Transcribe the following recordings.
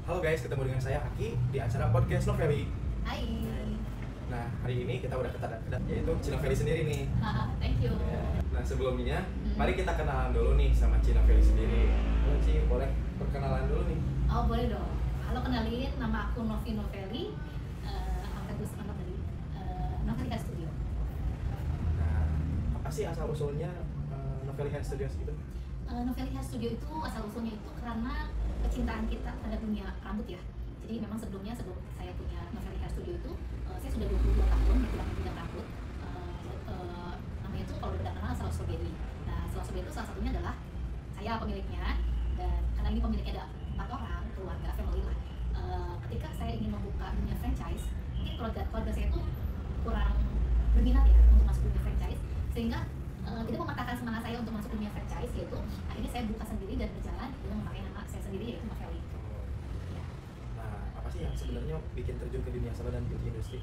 Halo guys, ketemu dengan saya Aki di acara podcast Noveli. Hai. Nah, hari ini kita udah kedatangan yaitu Ci Noveli sendiri nih. Thank you. Nah, sebelumnya mari kita kenalan dulu nih sama Ci Noveli sendiri. Halo Ci, boleh perkenalan dulu nih? Oh, boleh dong. Halo, kenalin, nama aku Novi Noveli. Angkat terus anak dari Noveli Hair Studio. Nah, apa sih asal usulnya Noveli Hair Studios gitu? Noveli Hair Studio itu asal usulnya itu karena kecintaan kita pada dunia rambut ya. Jadi memang sebelum saya punya Noveli Hair Studio itu saya sudah 22 tahun di bidang rambut. Namanya itu kalau udah kenal Salon Strawberry. Nah, Salon Strawberry itu salah satunya adalah saya pemiliknya, dan karena ini pemiliknya ada 4 orang, keluarga, family lah. Ketika saya ingin membuka dunia franchise, mungkin keluarga saya itu kurang berminat ya untuk masuk dunia franchise, sehingga tidak mematahkan semangat saya untuk masuk dunia franchise, yaitu akhirnya saya buka sendiri dan berjalan dengan memakai nama saya sendiri yaitu Noveli. Ya. Nah, apa sih yang sebenarnya bikin terjun ke dunia salon dan beauty industry?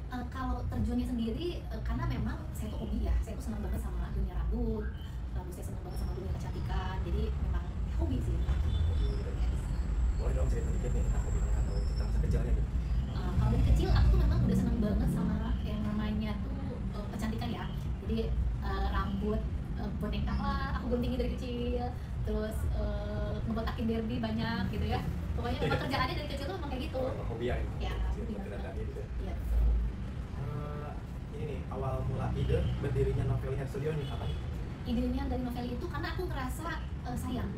Kalau terjunnya sendiri, karena memang saya tuh hobi ya, saya tuh senang banget sama dunia rambut, lalu saya senang banget sama dunia kecantikan, jadi memang hobi sih. Boleh dong cerita dikit nih tentang hobinya atau tentang masa kecilnya gitu? Kalau dari kecil aku tuh memang udah senang banget sama yang namanya tuh kecantikan ya. Jadi rambut boneka lah, aku guntingin dari kecil, terus ngebotakin Barbie banyak gitu ya. Pokoknya memang kerjaannya dari kecil tuh memang kayak gitu. Hobi ya? Ya, hobi banget. banget. Iya. Ini nih, awal mula ide berdirinya Noveli Hair Studio nih apa nih? Idenya dari Noveli itu karena aku ngerasa sayang.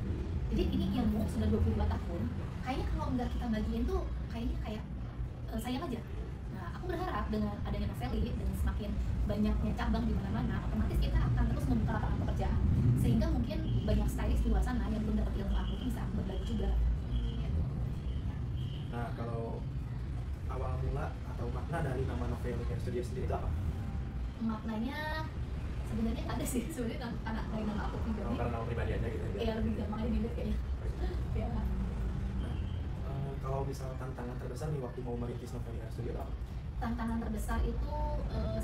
Jadi ini ilmu sudah 22 tahun, kayaknya kalau nggak kita bagiin tuh kayaknya kayak sayang aja. Nah, aku berharap dengan adanya Noveli dan semakin banyaknya cabang di mana-mana, otomatis kita akan terus membuka lapangan pekerjaan, sehingga mungkin banyak stylist di luar sana yang belum dapat ilmu aku itu bisa berbagi juga. Gitu. Nah, kalau awal mula atau makna dari nama Noveli Hair Studio sendiri itu apa? Maknanya sebenarnya nggak ada sih, sebenarnya karena dari nama aku pribadi. Karena nama pribadi aja gitu ya? Iya, lebih gampang aja dilihat kayaknya. Ya. Nah, kalau misal tantangan terbesar nih waktu mau merintis Noveli Hair Studio apa? Tantangan terbesar itu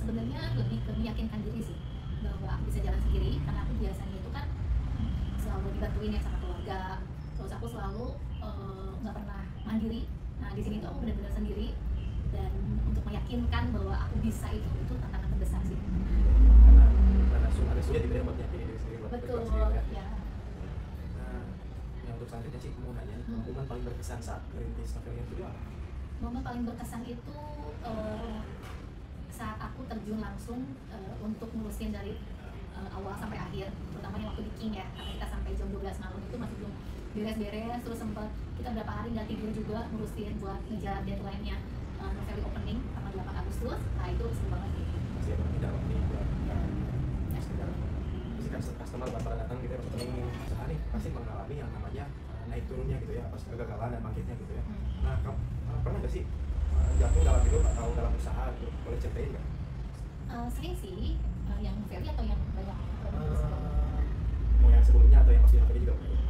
sebenarnya lebih ke meyakinkan diri sih bahwa aku bisa jalan sendiri, karena aku biasanya itu kan selalu dibantuin ya sama keluarga, terus aku selalu nggak pernah mandiri. Nah, di sini tuh aku benar-benar sendiri, dan untuk meyakinkan bahwa aku bisa itu tantangan terbesar sih. Karena ada sulit gitu ya buat yakinin diri sendiri, buat Betul bergerak sendiri ya. Nah, yang untuk selanjutnya sih mau nanya nih, momen paling berkesan saat merintis Noveli Hair Studio apa? Momen paling berkesan itu saat aku terjun langsung untuk ngurusin dari awal sampai akhir, terutamanya waktu di King ya, karena kita sampai jam 12 malam itu masih belum beres-beres, terus sempat kita berapa hari nggak tidur juga ngurusin buat ngejar deadline-nya Noveli opening tanggal 8 Agustus. Nah, itu seru banget sih. Masih apa nih dalam ini buat Ya. sekedar pasti kan customer pada datang gitu ya, opening usaha nih pasti mengalami yang namanya naik turunnya gitu ya, pas kegagalan dan bangkitnya gitu ya. Nah, kamu pernah nggak sih jatuh dalam hidup atau dalam usaha gitu? Boleh ceritain nggak? Sering sih, yang Noveli atau yang banyak Mau yang sebelumnya atau yang masih Noveli juga boleh.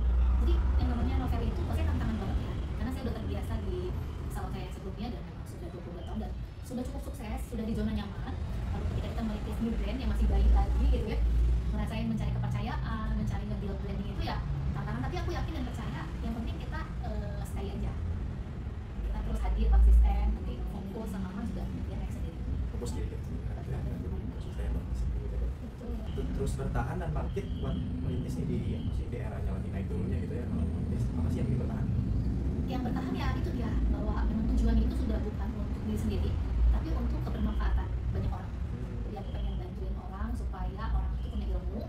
Jadi yang namanya Noveli itu pasti tantangan banget ya, karena saya udah terbiasa di salon saya yang sebelumnya dan memang sudah 22 tahun dan sudah cukup sukses, sudah di zona nyaman. Lalu ketika kita merintis new brand yang masih bayi lagi gitu ya, ngerasain mencari kepercayaan, mencari nge-build branding itu ya tantangan, tapi aku yakin dan percaya yang penting kita stay aja, kita terus hadir konsisten, nanti fokus sama mama juga dia naik sendiri. Fokus diri gitu ya, terus bertahan dan bangkit buat merintis nih di di eranya lagi naik turunnya gitu ya. Kalau merintis apa sih yang bikin bertahan? Yang bertahan ya itu dia, bahwa memang tujuannya itu sudah bukan untuk diri sendiri, tapi untuk kebermanfaatan banyak orang. Jadi aku pengen bantuin orang supaya orang itu punya ilmu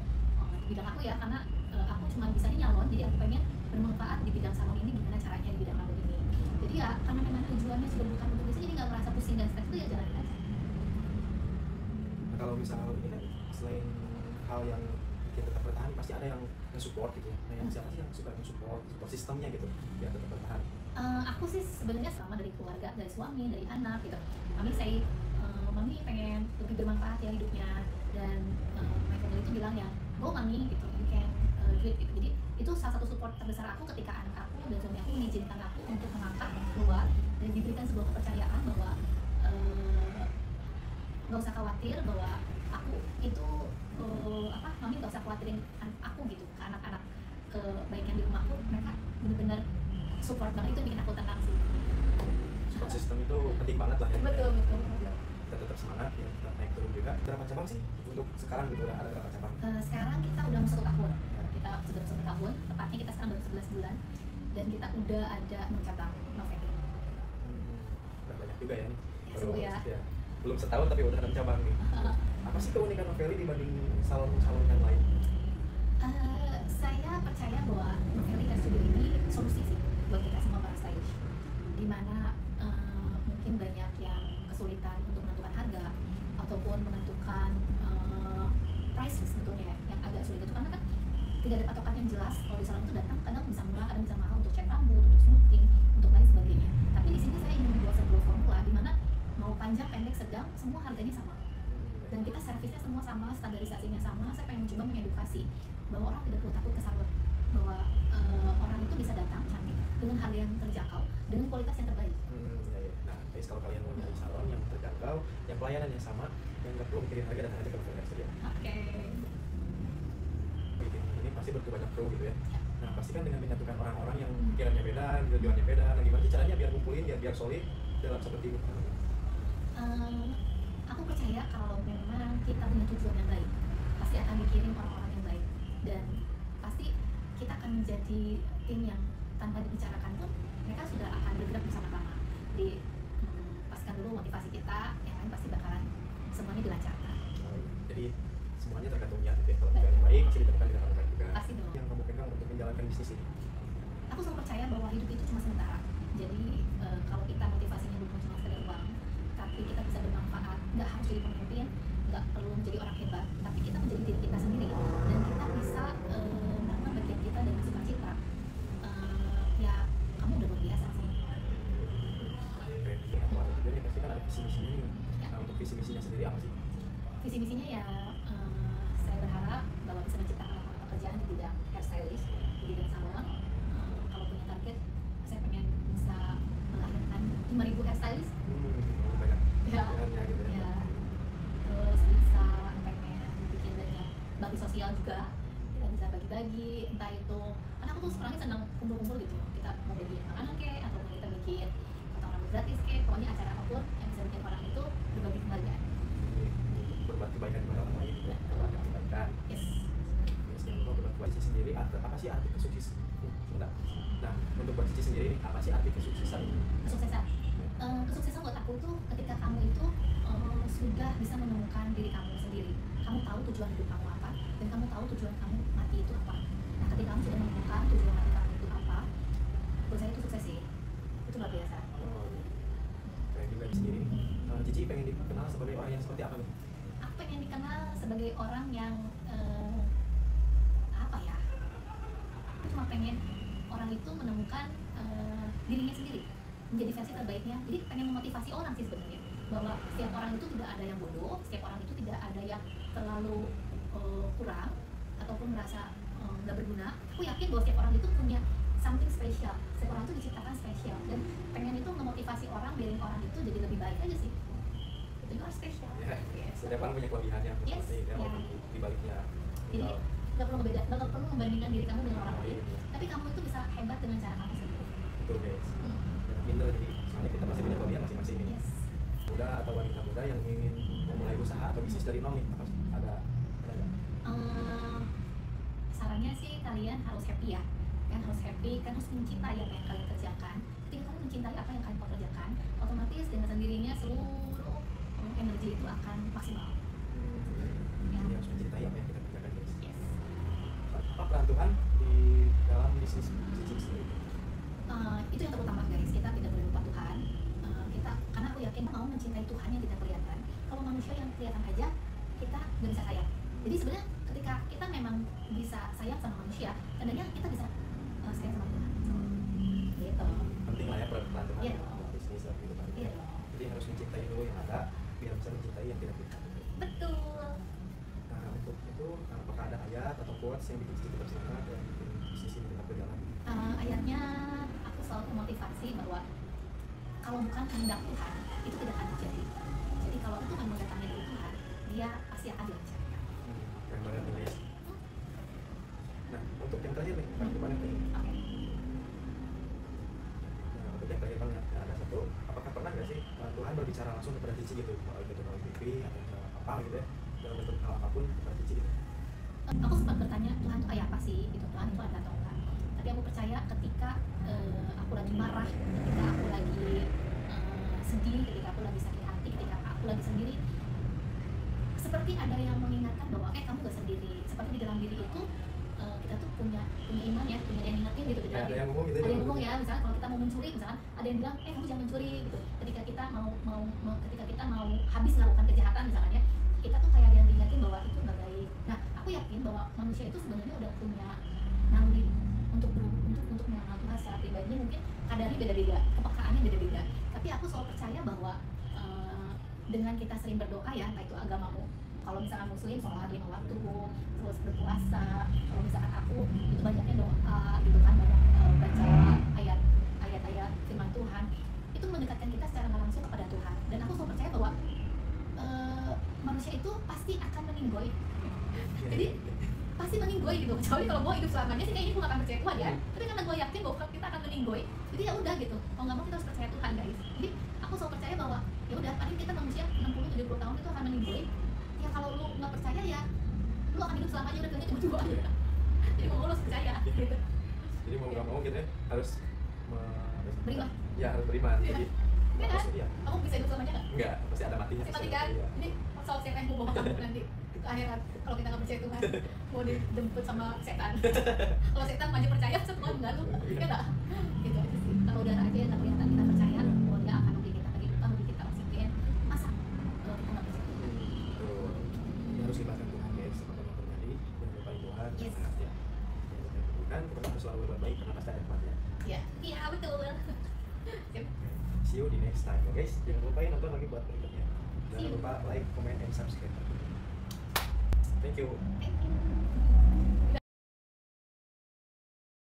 di bidang aku ya, karena aku cuma bisanya nyalon, jadi aku pengen bermanfaat di bidang salon ini, gimana caranya di bidang rambut ini. Jadi ya karena memang tujuannya sudah bukan untuk diri sendiri, jadi nggak merasa pusing dan stres, itu ya jalanin aja. Nah, kalau misalnya ini kan selain hal yang bikin tetap bertahan pasti ada yang support gitu ya. Nah, yang siapa sih yang suka support sistemnya gitu biar tetap bertahan? Aku sih sebenarnya selama dari keluarga, dari suami, dari anak gitu. Mami pengen lebih bermanfaat ya hidupnya, dan my family itu bilang ya, go mami gitu, you can do it gitu. Jadi itu salah satu support terbesar aku ketika anak aku dan suami aku mengizinkan aku untuk mengangkat keluar dan diberikan sebuah kepercayaan bahwa nggak usah khawatir, bahwa aku itu mami nggak usah khawatirin aku gitu, ke anak-anak, ke baik yang di rumahku, mereka benar-benar support banget, itu bikin aku tenang sih. Support system itu penting banget lah ya. Betul. Kita tetap semangat ya, kita naik turun juga. Berapa cabang sih untuk sekarang gitu, ada berapa cabang? Sekarang kita udah mau 1 tahun. Kita sudah 1 tahun, tepatnya kita sekarang baru 11 bulan dan kita udah ada 6 cabang Novelli. Udah banyak juga ya nih. Ya, seru ya. Belum setahun tapi udah 6 cabang nih. Apa sih keunikan Novelli dibanding salon-salon yang lain? Saya percaya bahwa Novelli Hair Studio ini solusi sih buat kita semua para stylist. Dimana mungkin banyak yang kesulitan untuk menentukan harga ataupun menentukan price sebetulnya yang agak sulit itu karena kan tidak ada patokan yang jelas. Kalau di salon itu datang kadang bisa murah, kadang bisa mahal untuk cat rambut, untuk smoothing, untuk lain sebagainya. Tapi di sini saya ingin membuat sebuah formula di mana mau panjang, pendek, sedang, semua harganya sama. Dan kita servisnya semua sama, standarisasinya sama. Saya pengen mencoba mengedukasi bahwa orang tidak perlu takut ke salon, bahwa orang itu bisa datang cantik dengan harga yang terjangkau, dengan kualitas yang terbaik. Ya. Nah, guys, kalau kalian mau nyari salon yang terjangkau, yang pelayanannya sama, yang nggak perlu mikirin harga, datang aja ke Novelli Hair Studio. Oke. Ini pasti berarti banyak pro gitu ya. Nah, pasti kan dengan menyatukan orang-orang yang pikirannya beda, tujuannya beda. Nah, gimana sih caranya biar kumpulin, biar solid dalam satu tim? Aku percaya kalau memang kita punya tujuan yang baik, pasti akan dikirim orang-orang yang baik, dan pasti kita akan menjadi tim yang tanpa dibicarakan pun mereka sudah akan bergerak bersama-sama. Pastikan dulu motivasi kita, yang lain pasti bakalan semuanya dilancarkan. Jadi semuanya tergantung niat gitu ya. Kalau tujuan yang baik, pasti ditemukan di dalam baik juga. Pasti dong. Yang kamu pegang untuk menjalankan bisnis ini? Aku selalu percaya bahwa hidup itu cuma sementara. Jadi kalau kita motivasinya bukan cuma sekedar uang, tapi kita bisa bermanfaat, nggak harus jadi pemimpin, nggak perlu menjadi orang hebat, tapi kita menjadi diri kita sendiri dan kita bisa melakukan bagian kita dengan sukacita. Ya kamu udah luar biasa sih. Jadi pasti kan ada visi misinya nih. Nah, untuk visi misinya sendiri apa sih? Visi misinya ya saya berharap bahwa bisa menciptakan lapangan pekerjaan di bidang hairstylist, di bidang salon. Kalau punya target, saya pengen bisa melahirkan 5.000 hairstylist. Banyak. Ya. Gitu ya. Ya. Terus bisa pengen bikin banyak bakti sosial juga. Kita bisa bagi-bagi, entah itu karena aku tuh sekarang senang kumpul-kumpul gitu. Kita mau bikin makanan kek, ataupun kita bikin potong rambut gratis kek, pokoknya acara apapun yang bisa bikin orang itu berbagi kebahagiaan. Berbuat kebaikan kepada orang lain, berbuat kebaikan. Yes. Biasanya untuk berbuat buat Cici sendiri, apa sih arti kesuksesan? Nah, untuk buat Cici sendiri, apa sih arti kesuksesan? Kesuksesan. Kesuksesan buat aku itu ketika kamu itu sudah bisa menemukan diri kamu sendiri. Kamu tahu tujuan hidup kamu apa, dan kamu tahu tujuan kamu mati itu apa. Nah, ketika kamu sudah menemukan tujuan mati kamu itu apa, buat saya itu sukses sih. Itu luar biasa. Keren juga sendiri. Cici pengen dikenal sebagai orang yang seperti apa nih? Aku pengen dikenal sebagai orang yang apa ya? Aku cuma pengen orang itu menemukan dirinya sendiri, menjadi versi terbaiknya. Jadi pengen memotivasi orang sih sebenarnya, bahwa setiap orang itu tidak ada yang bodoh, setiap orang itu tidak ada yang terlalu kurang ataupun merasa nggak berguna. Aku yakin bahwa setiap orang itu punya something spesial, setiap orang itu diciptakan spesial, dan pengen itu memotivasi orang, biarin orang itu jadi lebih baik aja sih. Itu juga spesial. Yes. Setiap orang punya kelebihannya, Yes. pasti Yeah. di baliknya. Jadi nggak perlu membandingkan diri kamu dengan orang lain, tapi kamu itu bisa hebat dengan cara kamu sendiri. Betul guys. Pinter jadi, soalnya kita masih punya kelebihan masing-masing nih. Yes. Muda atau wanita muda yang ingin memulai usaha atau bisnis dari nol nih, ada nggak? Sarannya sih kalian harus happy ya, kan harus happy, kan harus mencintai apa yang kalian kerjakan. Ketika kalian mencintai apa yang kalian kerjakan, otomatis dengan sendirinya seluruh energi itu akan maksimal. Jadi harus mencintai apa yang kita kerjakan guys. Yes. Apa peran Tuhan di dalam bisnis Cici sendiri? Itu yang terutama guys, kita tidak boleh lupa Tuhan. Kita, karena aku yakin mau mencintai Tuhan yang tidak kelihatan. Kalau manusia yang kelihatan aja, kita nggak bisa sayang. Jadi sebenarnya ketika kita memang bisa sayang sama manusia, kadangnya kita bisa sayang sama Tuhan. Gitu. Penting lah ya peran Tuhan Iya. dalam bisnis dan kehidupan kita. Iya. Jadi harus mencintai dulu yang ada, biar bisa mencintai yang tidak kita. Betul. Nah untuk itu, apakah ada ayat atau quotes yang bikin Cici tetap semangat dan bikin bisnis ini tetap berjalan? Ayatnya aku selalu memotivasi bahwa kalau bukan kehendak Tuhan itu tidak akan terjadi. Jadi kalau Tuhan mendatangkan dari Tuhan, dia pasti akan dilancarkan. Keren banget nih guys. Nah untuk yang terakhir nih, penutupan yang terakhir. Oke. itu apakah pernah nggak sih Tuhan berbicara langsung kepada Cici gitu melalui TV atau apa gitu ya dalam bentuk hal apapun kepada Cici gitu? Aku sempat bertanya Tuhan itu kayak apa sih gitu, Tuhan itu ada atau enggak, tapi aku percaya ketika aku lagi marah, ketika aku lagi sedih, ketika aku lagi sakit hati, ketika aku lagi sendiri, seperti ada yang mengingatkan bahwa kamu gak sendiri. Seperti di dalam diri itu kita tuh punya iman ya, punya yang ingetin gitu di dalam Ada diri. yang ngomong gitu Ada yang ngomong ya, misalnya kalau kita mau mencuri, misalkan ada yang bilang kamu jangan mencuri gitu. Ketika kita ketika kita mau habis melakukan kejahatan misalkan ya, kita tuh kayak ada yang diingetin bahwa itu nggak baik. Nah, aku yakin bahwa manusia itu sebenarnya udah punya naluri untuk mengenal Tuhan secara pribadi. Mungkin kadarnya beda-beda, kepekaannya beda-beda. Tapi aku selalu percaya bahwa dengan kita sering berdoa ya, entah itu agamamu. Kalau misalkan muslim sholat 5 waktu, terus berpuasa. Kalau misalkan aku itu banyaknya doa gitu kan, banyak baca ayat-ayat firman Tuhan. Itu mendekatkan kita secara nggak langsung kepada Tuhan. Dan aku selalu percaya bahwa manusia itu pasti akan meninggoy. Jadi pasti meninggoy gitu. Kecuali kalau gue hidup selamanya sih kayaknya gue gak akan percaya Tuhan ya. Tapi karena gue yakin bahwa kita akan meninggoy, jadi ya udah gitu. Mau nggak mau kita harus percaya Tuhan guys. Jadi aku selalu percaya bahwa ya udah, paling kita manusia 60-70 tahun itu akan meninggoy. Ya kalau lu nggak percaya ya lu akan hidup selamanya, udah bilangnya cuma 2 aja. Jadi mau lu harus percaya gitu. Jadi mau nggak mau kita harus Beriman. Ya harus beriman. Iya. Jadi Ya kan? iya. Kamu bisa hidup selamanya nggak? Enggak, pasti ada matinya. Pasti mati kan? Iya. Jadi soal siapa yang mau bawa kamu nanti ke akhirat kalau kita nggak percaya Tuhan, mau dijemput sama setan. Kalau setan maju percaya, Tuhan enggak lu, ya nggak? Gitu aja sih. Kalau udah aja yang kelihatan kita percaya bahwa Dia akan memberi kita kehidupan, memberi kita oksigen, masa kalau kita nggak percaya Tuhan? Betul. Ini harus libatkan Tuhan guys, seperti yang tadi, jangan lupain Tuhan, Yes. sangat ya. Kan kita harus selalu berbuat baik karena pasti ada tempatnya. Iya betul. Siap. See you di next time ya guys. Jangan lupa ya nonton lagi buat berikutnya. Jangan See you. lupa like, comment, and subscribe. Thank you. Thank you.